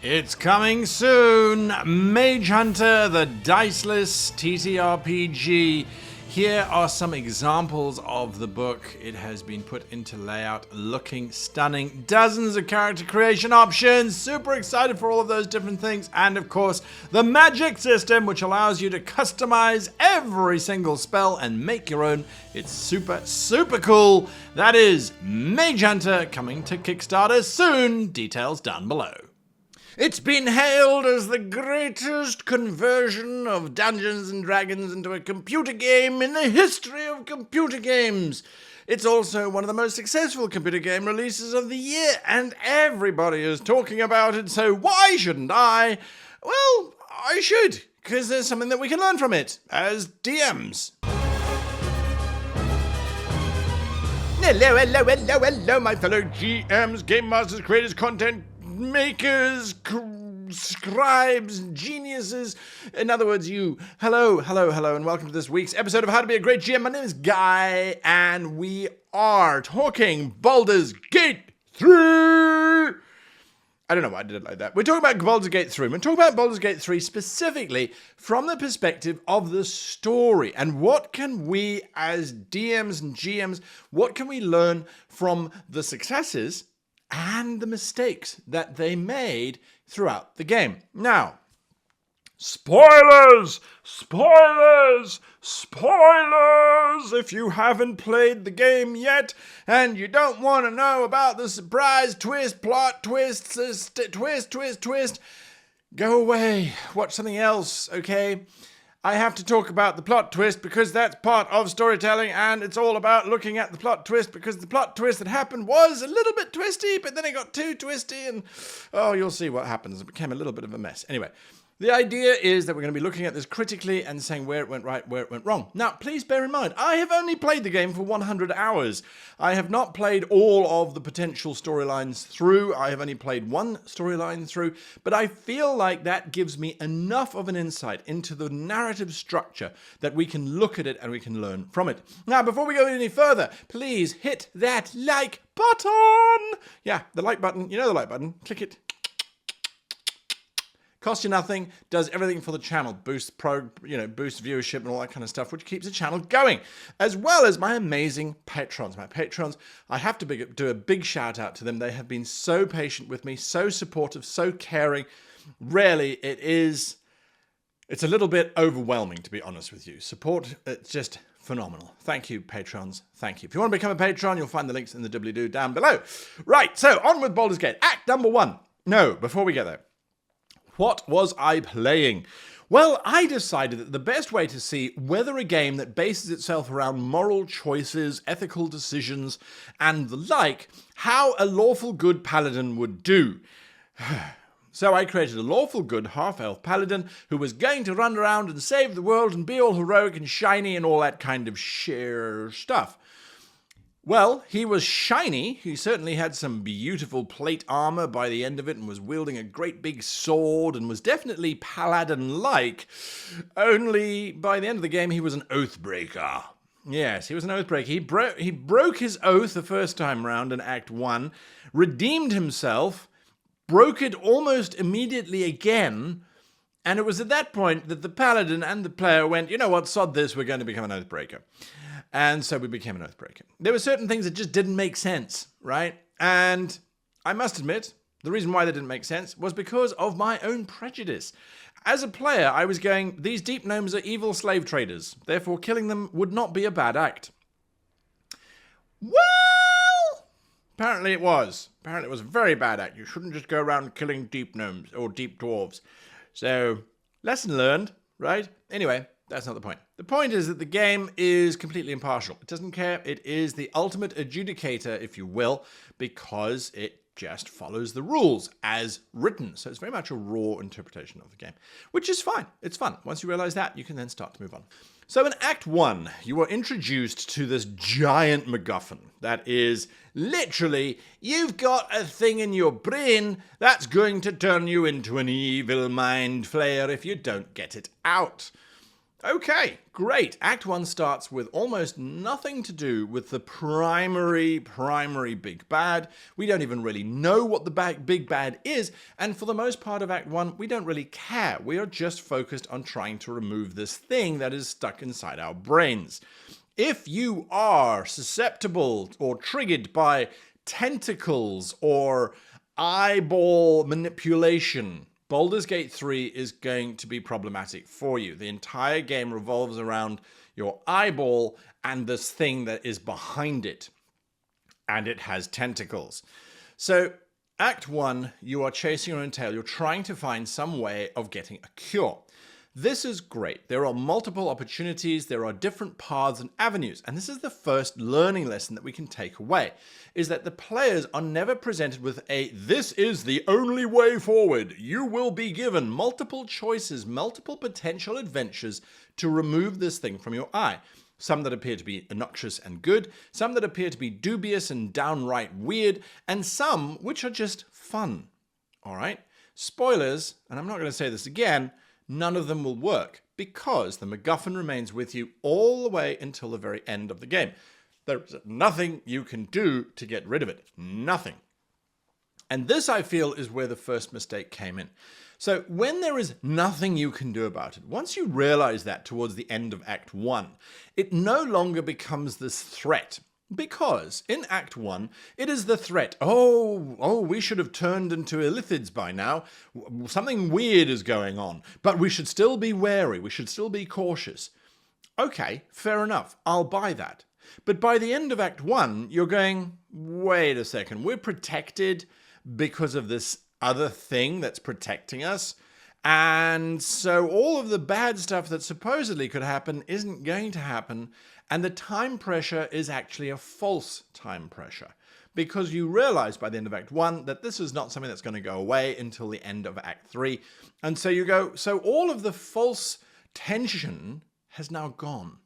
It's coming soon! Magehunter, the diceless TTRPG. Here are some examples of the book. It has been put into layout, looking stunning. Dozens of character creation options. Super excited for all of those different things. And of course, the magic system, which allows you to customize every single spell and make your own. It's super, super cool. That is Magehunter, coming to Kickstarter soon. Details down below. It's been hailed as the greatest conversion of Dungeons & Dragons into a computer game in the history of computer games. It's also one of the most successful computer game releases of the year, and everybody is talking about it, so why shouldn't I? Well, I should, because there's something that we can learn from it, as DMs. Hello, my fellow GMs, Game Masters, Creators, Content Makers, scribes, geniuses. In other words, you. Hello, and welcome to this week's episode of How to Be a Great GM. My name is Guy, and we are talking Baldurs Gate 3. I don't know why I did it like that. We're talking about Baldurs Gate 3. We're talking about Baldurs Gate 3 specifically from the perspective of the story. And what can we, as DMs and GMs, what can we learn from the successes and the mistakes that they made throughout the game? Now, spoilers! If you haven't played the game yet and you don't want to know about the surprise twist, plot twists, twist, go away. Watch something else, okay? I have to talk about the plot twist because that's part of storytelling, and it's all about looking at the plot twist because the plot twist that happened was a little bit twisty, but then it got too twisty, and you'll see what happens. It became a little bit of a mess. Anyway, the idea is that we're going to be looking at this critically and saying where it went right, where it went wrong. Now, please bear in mind, I have only played the game for 100 hours. I have not played all of the potential storylines through. I have only played one storyline through, but I feel like that gives me enough of an insight into the narrative structure that we can look at it and we can learn from it. Now, before we go any further, please hit that like button. Yeah, the like button. You know the like button. Click it. Costs you nothing, does everything for the channel, boosts viewership and all that kind of stuff, which keeps the channel going, as well as my amazing patrons. My patrons, I have to do a big shout out to them. They have been so patient with me, so supportive, so caring. Really, it's a little bit overwhelming, to be honest with you. Support, it's just phenomenal. Thank you, patrons. Thank you. If you want to become a patron, you'll find the links in the doobly-doo down below. Right, so on with Baldurs Gate. Act number 1. No, before we get there. What was I playing? Well, I decided that the best way to see whether a game that bases itself around moral choices, ethical decisions, and the like, how a lawful good paladin would do. So I created a lawful good half-elf paladin who was going to run around and save the world and be all heroic and shiny and all that kind of sheer stuff. Well, he was shiny. He certainly had some beautiful plate armor by the end of it and was wielding a great big sword and was definitely paladin-like. Only by the end of the game, he was an oathbreaker. Yes, he was an oathbreaker. He broke his oath the first time round in Act 1, redeemed himself, broke it almost immediately again, and it was at that point that the paladin and the player went, you know what, sod this, we're going to become an oathbreaker. And so we became an oathbreaker. There were certain things that just didn't make sense, right? And I must admit, the reason why they didn't make sense was because of my own prejudice. As a player, I was going, these deep gnomes are evil slave traders. Therefore, killing them would not be a bad act. Well, apparently it was. Apparently it was a very bad act. You shouldn't just go around killing deep gnomes or deep dwarves. So, lesson learned, right? Anyway, that's not the point. The point is that the game is completely impartial. It doesn't care. It is the ultimate adjudicator, if you will, because it just follows the rules as written. So it's very much a raw interpretation of the game, which is fine. It's fun. Once you realize that, you can then start to move on. So in Act 1, you are introduced to this giant MacGuffin. That is literally, you've got a thing in your brain that's going to turn you into an evil mind flayer if you don't get it out. Okay, great. Act 1 starts with almost nothing to do with the primary big bad. We don't even really know what the big bad is, and for the most part of Act 1, we don't really care. We are just focused on trying to remove this thing that is stuck inside our brains. If you are susceptible or triggered by tentacles or eyeball manipulation, Baldurs Gate 3 is going to be problematic for you. The entire game revolves around your eyeball and this thing that is behind it. And it has tentacles. So, Act 1, you are chasing your own tail. You're trying to find some way of getting a cure. This is great. There are multiple opportunities, there are different paths and avenues, and this is the first learning lesson that we can take away, is that the players are never presented with this is the only way forward. You will be given multiple choices, multiple potential adventures to remove this thing from your eye. Some that appear to be obnoxious and good, some that appear to be dubious and downright weird, and some which are just fun. All right? Spoilers, and I'm not going to say this again, none of them will work because the MacGuffin remains with you all the way until the very end of the game. There is nothing you can do to get rid of it. Nothing. And this, I feel, is where the first mistake came in. So when there is nothing you can do about it, once you realize that towards the end of Act 1, it no longer becomes this threat. Because in Act 1, it is the threat. Oh, we should have turned into illithids by now. Something weird is going on. But we should still be wary. We should still be cautious. Okay, fair enough. I'll buy that. But by the end of Act 1, you're going, wait a second. We're protected because of this other thing that's protecting us. And so all of the bad stuff that supposedly could happen isn't going to happen. And the time pressure is actually a false time pressure. Because you realize by the end of Act 1 that this is not something that's going to go away until the end of Act 3. And so you go, so all of the false tension has now gone.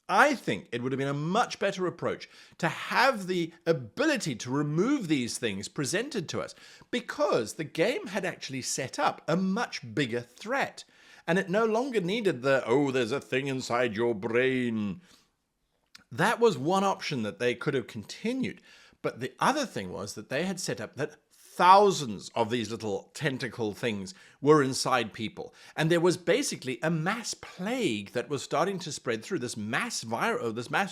I think it would have been a much better approach to have the ability to remove these things presented to us, because the game had actually set up a much bigger threat. And it no longer needed the, there's a thing inside your brain. That was one option that they could have continued. But the other thing was that they had set up that thousands of these little tentacle things were inside people. And there was basically a mass plague that was starting to spread through, this mass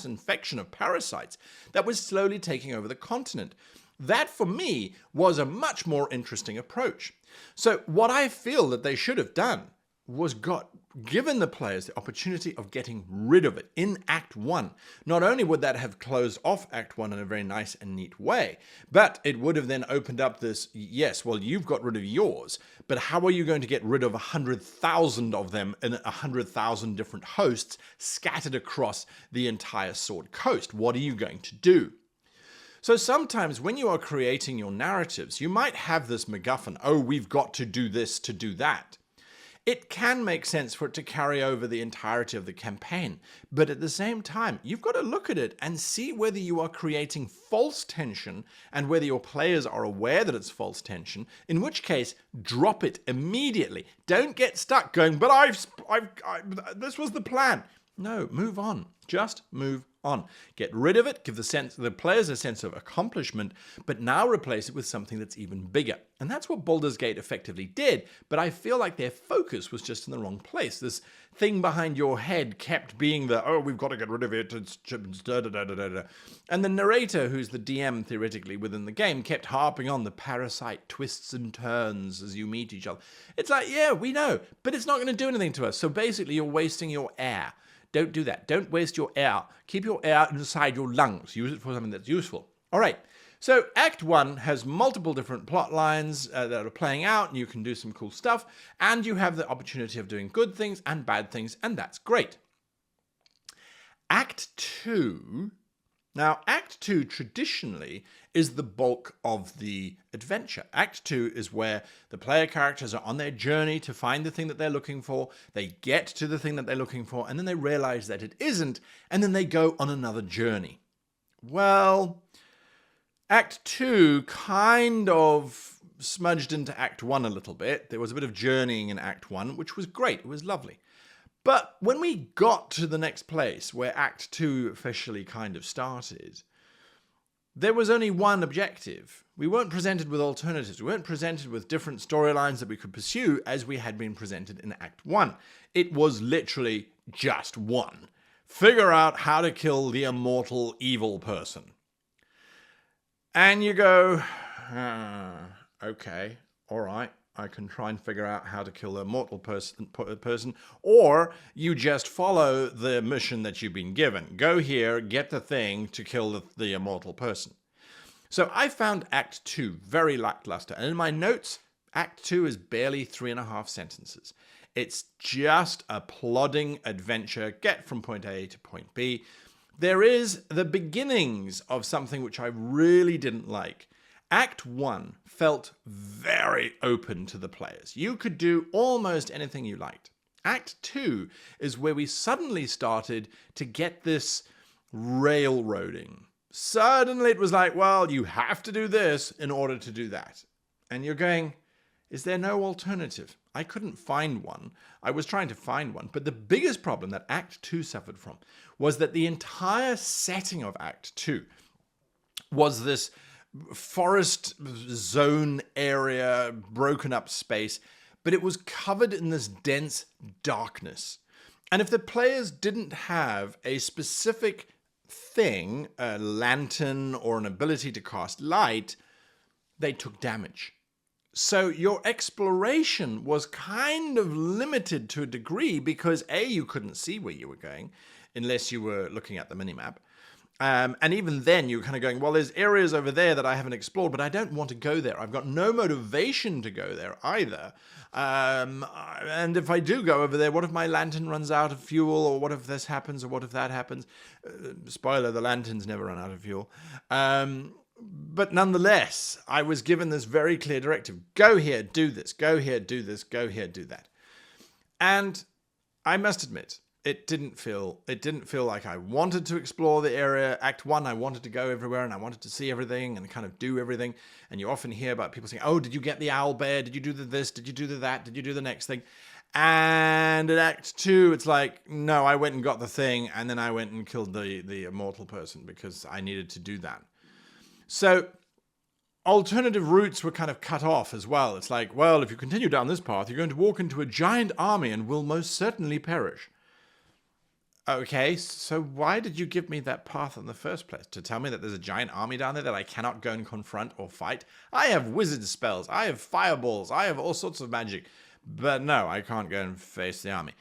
infection of parasites that was slowly taking over the continent. That, for me, was a much more interesting approach. So what I feel that they should have done was given the players the opportunity of getting rid of it in Act 1. Not only would that have closed off Act 1 in a very nice and neat way, but it would have then opened up this, yes, well, you've got rid of yours, but how are you going to get rid of 100,000 of them in 100,000 different hosts scattered across the entire Sword Coast? What are you going to do? So sometimes when you are creating your narratives, you might have this MacGuffin, we've got to do this to do that. It can make sense for it to carry over the entirety of the campaign, but at the same time, you've got to look at it and see whether you are creating false tension and whether your players are aware that it's false tension, in which case, drop it immediately. Don't get stuck going, but this was the plan. No, move on. Just move on. Get rid of it, give the players a sense of accomplishment, but now replace it with something that's even bigger. And that's what Baldurs Gate effectively did, but I feel like their focus was just in the wrong place. This thing behind your head kept being we've got to get rid of it, it's da-da-da-da-da-da. And the narrator, who's the DM theoretically within the game, kept harping on the parasite twists and turns as you meet each other. It's like, yeah, we know, but it's not going to do anything to us. So basically you're wasting your air. Don't do that. Don't waste your air. Keep your air inside your lungs. Use it for something that's useful. All right. So Act 1 has multiple different plot lines that are playing out, and you can do some cool stuff, and you have the opportunity of doing good things and bad things, and that's great. Act 2... Now, Act 2 traditionally is the bulk of the adventure. Act 2 is where the player characters are on their journey to find the thing that they're looking for, they get to the thing that they're looking for, and then they realize that it isn't, and then they go on another journey. Well, Act 2 kind of smudged into Act 1 a little bit. There was a bit of journeying in Act 1, which was great. It was lovely. But when we got to the next place where Act 2 officially kind of started, there was only one objective. We weren't presented with alternatives. We weren't presented with different storylines that we could pursue as we had been presented in Act 1. It was literally just one. Figure out how to kill the immortal evil person. And you go, okay, all right. I can try and figure out how to kill the immortal person, or you just follow the mission that you've been given. Go here, get the thing to kill the immortal person. So I found Act 2 very lackluster. And in my notes, Act 2 is barely 3.5 sentences. It's just a plodding adventure, get from point A to point B. There is the beginnings of something which I really didn't like. Act 1 felt very open to the players. You could do almost anything you liked. Act 2 is where we suddenly started to get this railroading. Suddenly it was like, well, you have to do this in order to do that. And you're going, is there no alternative? I couldn't find one. I was trying to find one. But the biggest problem that Act 2 suffered from was that the entire setting of Act 2 was this forest zone area, broken up space, but it was covered in this dense darkness. And if the players didn't have a specific thing, a lantern or an ability to cast light, they took damage. So your exploration was kind of limited to a degree because A, you couldn't see where you were going unless you were looking at the minimap. And even then, you're kind of going, well, there's areas over there that I haven't explored, but I don't want to go there. I've got no motivation to go there either. And if I do go over there, what if my lantern runs out of fuel? Or what if this happens? Or what if that happens? Spoiler, the lanterns never run out of fuel. But nonetheless, I was given this very clear directive. Go here, do this. Go here, do this. Go here, do that. And I must admit, it didn't feel like I wanted to explore the area. Act 1, I wanted to go everywhere and I wanted to see everything and kind of do everything. And you often hear about people saying, oh, did you get the owl bear? Did you do this? Did you do that? Did you do the next thing? And in Act 2, it's like, no, I went and got the thing and then I went and killed the immortal person because I needed to do that. So alternative routes were kind of cut off as well. It's like, well, if you continue down this path, you're going to walk into a giant army and will most certainly perish. Okay, so why did you give me that path in the first place? To tell me that there's a giant army down there that I cannot go and confront or fight? I have wizard spells, I have fireballs, I have all sorts of magic. But no, I can't go and face the army.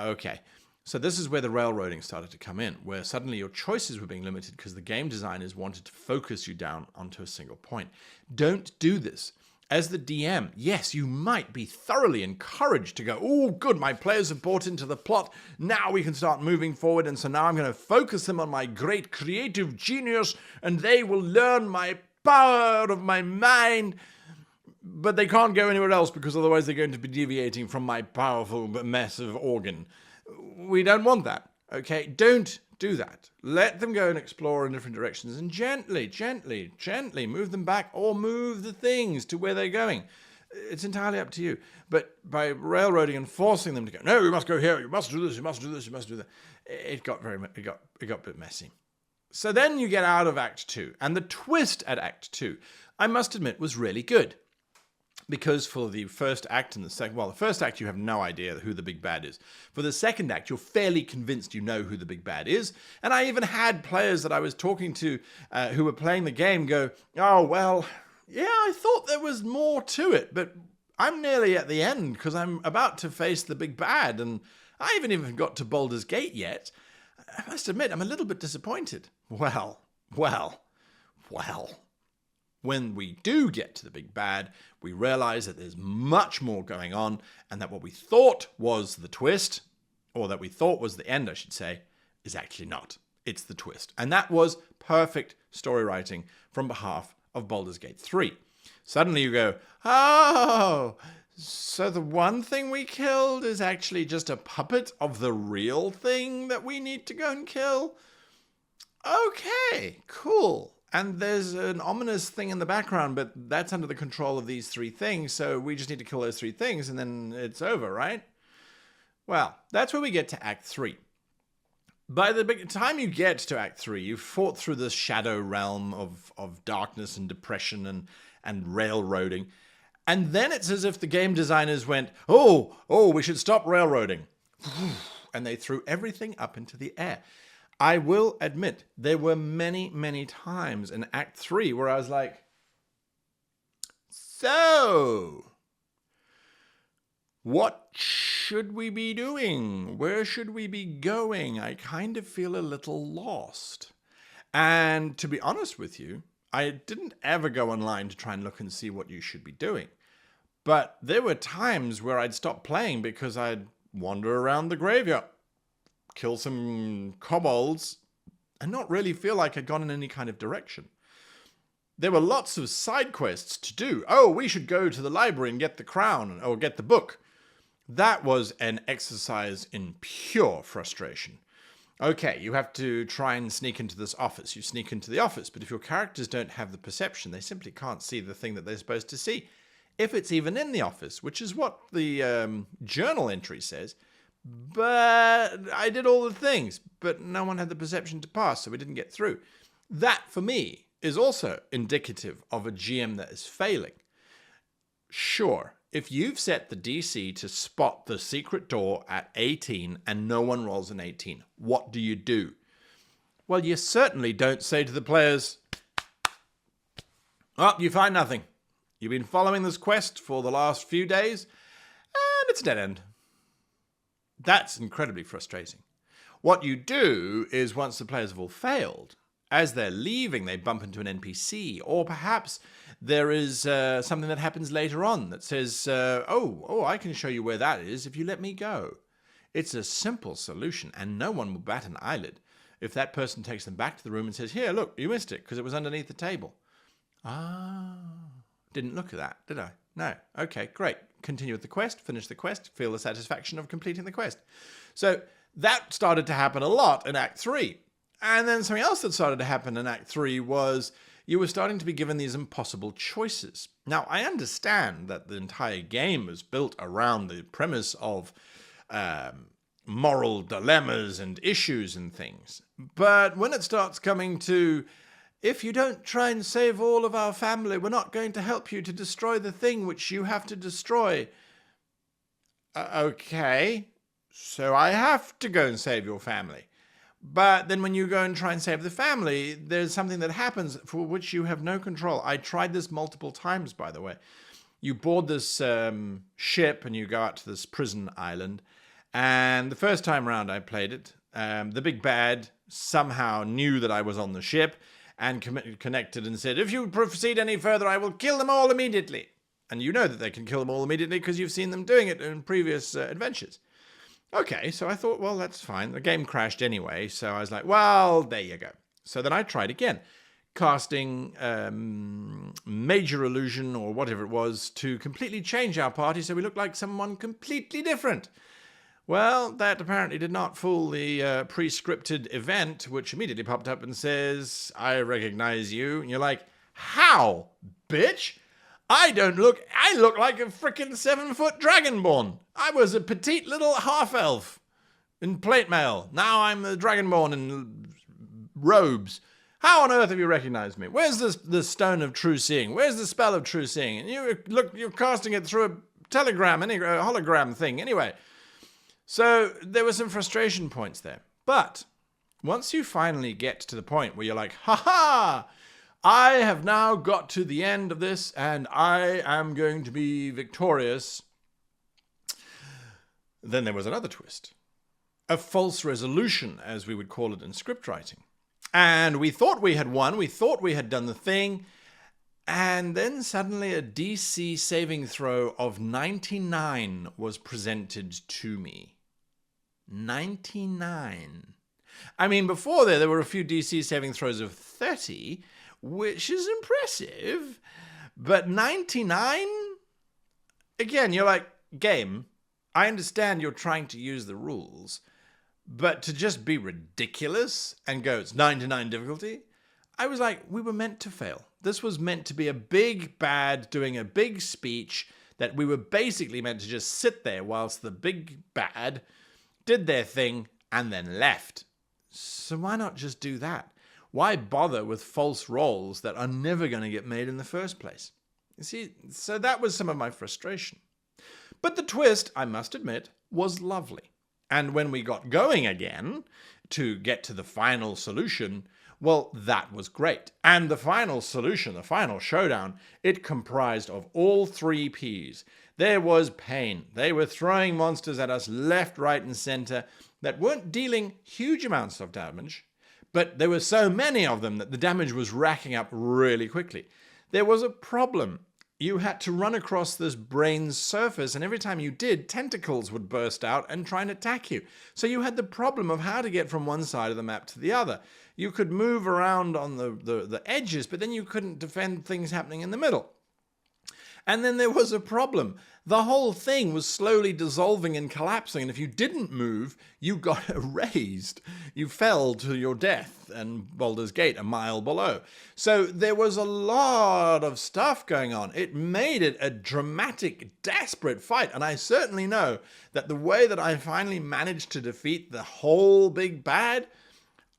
Okay, so this is where the railroading started to come in, where suddenly your choices were being limited because the game designers wanted to focus you down onto a single point. Don't do this. As the DM, yes, you might be thoroughly encouraged to go, oh, good, my players have bought into the plot. Now we can start moving forward. And so now I'm going to focus them on my great creative genius and they will learn my power of my mind. But they can't go anywhere else because otherwise they're going to be deviating from my powerful massive organ. We don't want that, okay? Don't do that. Let them go and explore in different directions and gently move them back or move the things to where they're going. It's entirely up to you. But by railroading and forcing them to go, no, you must go here, you must do this, you must do this, you must do that, it got a bit messy. So then you get out of Act 2, and the twist at Act 2, I must admit, was really good. Because for the first act and the second, well, the first act you have no idea who the big bad is. For the second act, you're fairly convinced you know who the big bad is. And I even had players that I was talking to who were playing the game go, oh, well, yeah, I thought there was more to it, but I'm nearly at the end because I'm about to face the big bad. And I haven't even got to Baldurs Gate yet. I must admit, I'm a little bit disappointed. Well. When we do get to the big bad, we realize that there's much more going on and that what we thought was the twist, or that we thought was the end, I should say, is actually not. It's the twist. And that was perfect story writing from behalf of Baldurs Gate 3. Suddenly you go, oh, so the one thing we killed is actually just a puppet of the real thing that we need to go and kill? Okay, cool. And there's an ominous thing in the background, but that's under the control of these three things, so we just need to kill those three things, and then it's over, right? Well, that's where we get to Act 3. By the time you get to Act 3, you've fought through this shadow realm of darkness and depression and railroading. And then it's as if the game designers went, oh, we should stop railroading. And they threw everything up into the air. I will admit, there were many, many times in Act 3 where I was like, so, what should we be doing? Where should we be going? I kind of feel a little lost. And to be honest with you, I didn't ever go online to try and look and see what you should be doing. But there were times where I'd stop playing because I'd wander around the graveyard, kill some kobolds, and not really feel like I'd gone in any kind of direction. There were lots of side quests to do. Oh, we should go to the library and get the crown or get the book. That was an exercise in pure frustration. Okay, you have to try and sneak into this office. You sneak into the office, but if your characters don't have the perception, they simply can't see the thing that they're supposed to see. If it's even in the office, which is what the journal entry says. But I did all the things, but no one had the perception to pass, so we didn't get through. That, for me, is also indicative of a GM that is failing. Sure, if you've set the DC to spot the secret door at 18 and no one rolls an 18, what do? Well, you certainly don't say to the players, oh, you find nothing. You've been following this quest for the last few days, and it's a dead end. That's incredibly frustrating. What you do is once the players have all failed, as they're leaving, they bump into an NPC, or perhaps there is something that happens later on that says, oh, I can show you where that is if you let me go. It's a simple solution, and no one will bat an eyelid if that person takes them back to the room and says, here, look, you missed it because it was underneath the table. Ah, didn't look at that, did I? No. Okay, great. Continue with the quest, finish the quest, feel the satisfaction of completing the quest. So that started to happen a lot in Act 3. And then something else that started to happen in Act 3 was you were starting to be given these impossible choices. Now, I understand that the entire game was built around the premise of moral dilemmas and issues and things. But when it starts coming to, if you don't try and save all of our family, we're not going to help you to destroy the thing which you have to destroy. Okay, so I have to go and save your family. But then when you go and try and save the family, there's something that happens for which you have no control. I tried this multiple times, by the way. You board this ship and you go out to this prison island. And the first time around I played it, the big bad somehow knew that I was on the ship and connected and said, if you proceed any further, I will kill them all immediately. And you know that they can kill them all immediately because you've seen them doing it in previous adventures. Okay, so I thought, well, that's fine. The game crashed anyway, so I was like, well, there you go. So then I tried again, casting Major Illusion or whatever it was to completely change our party so we looked like someone completely different. Well, that apparently did not fool the pre-scripted event, which immediately popped up and says, I recognize you. And you're like, how, bitch? I look like a frickin' 7-foot dragonborn. I was a petite little half-elf in plate mail. Now I'm a dragonborn in robes. How on earth have you recognized me? Where's the stone of true seeing? Where's the spell of true seeing? And you're casting it through a telegram, a hologram thing. Anyway, so there were some frustration points there. But once you finally get to the point where you're like, ha-ha! I have now got to the end of this and I am going to be victorious. Then there was another twist. A false resolution, as we would call it in script writing. And we thought we had won. We thought we had done the thing. And then suddenly a DC saving throw of 99 was presented to me. 99. I mean, before there were a few DC saving throws of 30, which is impressive, but 99? Again, you're like, game, I understand you're trying to use the rules, but to just be ridiculous and go, it's 99 difficulty? I was like, we were meant to fail. This was meant to be a big bad doing a big speech that we were basically meant to just sit there whilst the big bad did their thing and then left. So why not just do that? Why bother with false rolls that are never going to get made in the first place? You see, so that was some of my frustration. But the twist, I must admit, was lovely. And when we got going again to get to the final solution, well, that was great. And the final solution, the final showdown, it comprised of all 3 Ps. There was pain. They were throwing monsters at us left, right, and center that weren't dealing huge amounts of damage, but there were so many of them that the damage was racking up really quickly. There was a problem. You had to run across this brain's surface, and every time you did, tentacles would burst out and try and attack you. So you had the problem of how to get from one side of the map to the other. You could move around on the edges, but then you couldn't defend things happening in the middle. And then there was a problem. The whole thing was slowly dissolving and collapsing, and if you didn't move, you got erased. You fell to your death, and Baldurs Gate a mile below. So there was a lot of stuff going on. It made it a dramatic, desperate fight, and I certainly know that the way that I finally managed to defeat the whole big bad,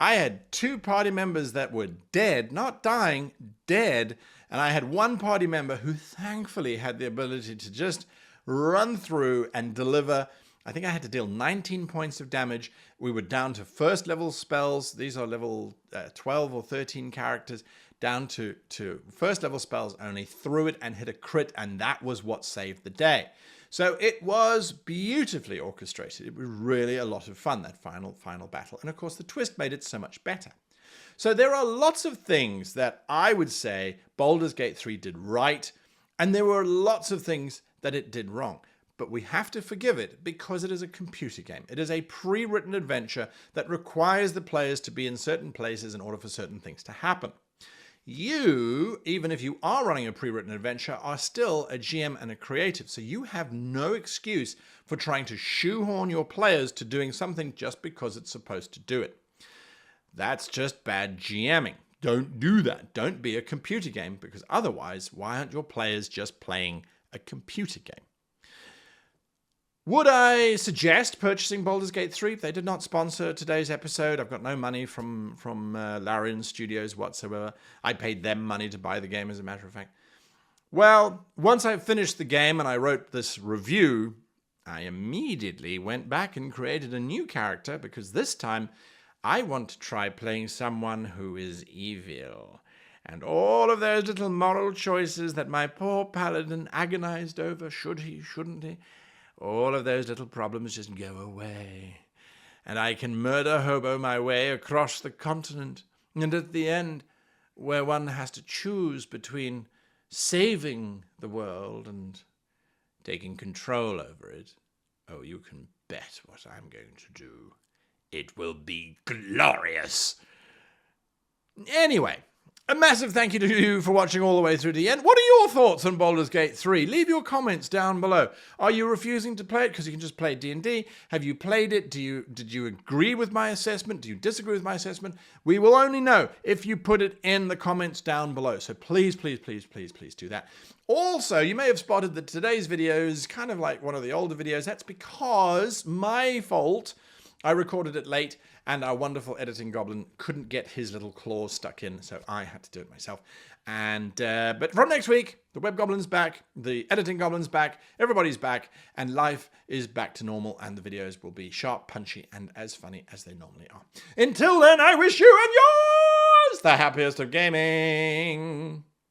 I had 2 party members that were dead, not dying, dead, and I had 1 party member who thankfully had the ability to just run through and deliver. I think I had to deal 19 points of damage. We were down to first level spells. These are level 12 or 13 characters, down to first level spells only, threw it and hit a crit, and that was what saved the day. So it was beautifully orchestrated. It was really a lot of fun, that final battle. And of course, the twist made it so much better. So there are lots of things that I would say Baldur's Gate 3 did right, and there were lots of things that it did wrong. But we have to forgive it because it is a computer game. It is a pre-written adventure that requires the players to be in certain places in order for certain things to happen. You, even if you are running a pre-written adventure, are still a GM and a creative, so you have no excuse for trying to shoehorn your players to doing something just because it's supposed to do it. That's just bad GMing. Don't do that. Don't be a computer game, because otherwise, why aren't your players just playing a computer game? Would I suggest purchasing Baldur's Gate 3? They did not sponsor today's episode. I've got no money from Larian Studios whatsoever. I paid them money to buy the game, as a matter of fact. Well, once I finished the game and I wrote this review, I immediately went back and created a new character, because this time I want to try playing someone who is evil. And all of those little moral choices that my poor paladin agonized over, should he, shouldn't he, all of those little problems just go away. And I can murder hobo my way across the continent. And at the end, where one has to choose between saving the world and taking control over it, oh, you can bet what I'm going to do. It will be glorious. Anyway, a massive thank you to you for watching all the way through to the end. What are your thoughts on Baldur's Gate 3? Leave your comments down below. Are you refusing to play it because you can just play D&D? Have you played it? Did you agree with my assessment? Do you disagree with my assessment? We will only know if you put it in the comments down below. So please, please, please, please, please do that. Also, you may have spotted that today's video is kind of like one of the older videos. That's because my fault. I recorded it late, and our wonderful editing goblin couldn't get his little claws stuck in, so I had to do it myself. And but from next week, the web goblin's back, the editing goblin's back, everybody's back, and life is back to normal, and the videos will be sharp, punchy, and as funny as they normally are. Until then, I wish you and yours the happiest of gaming.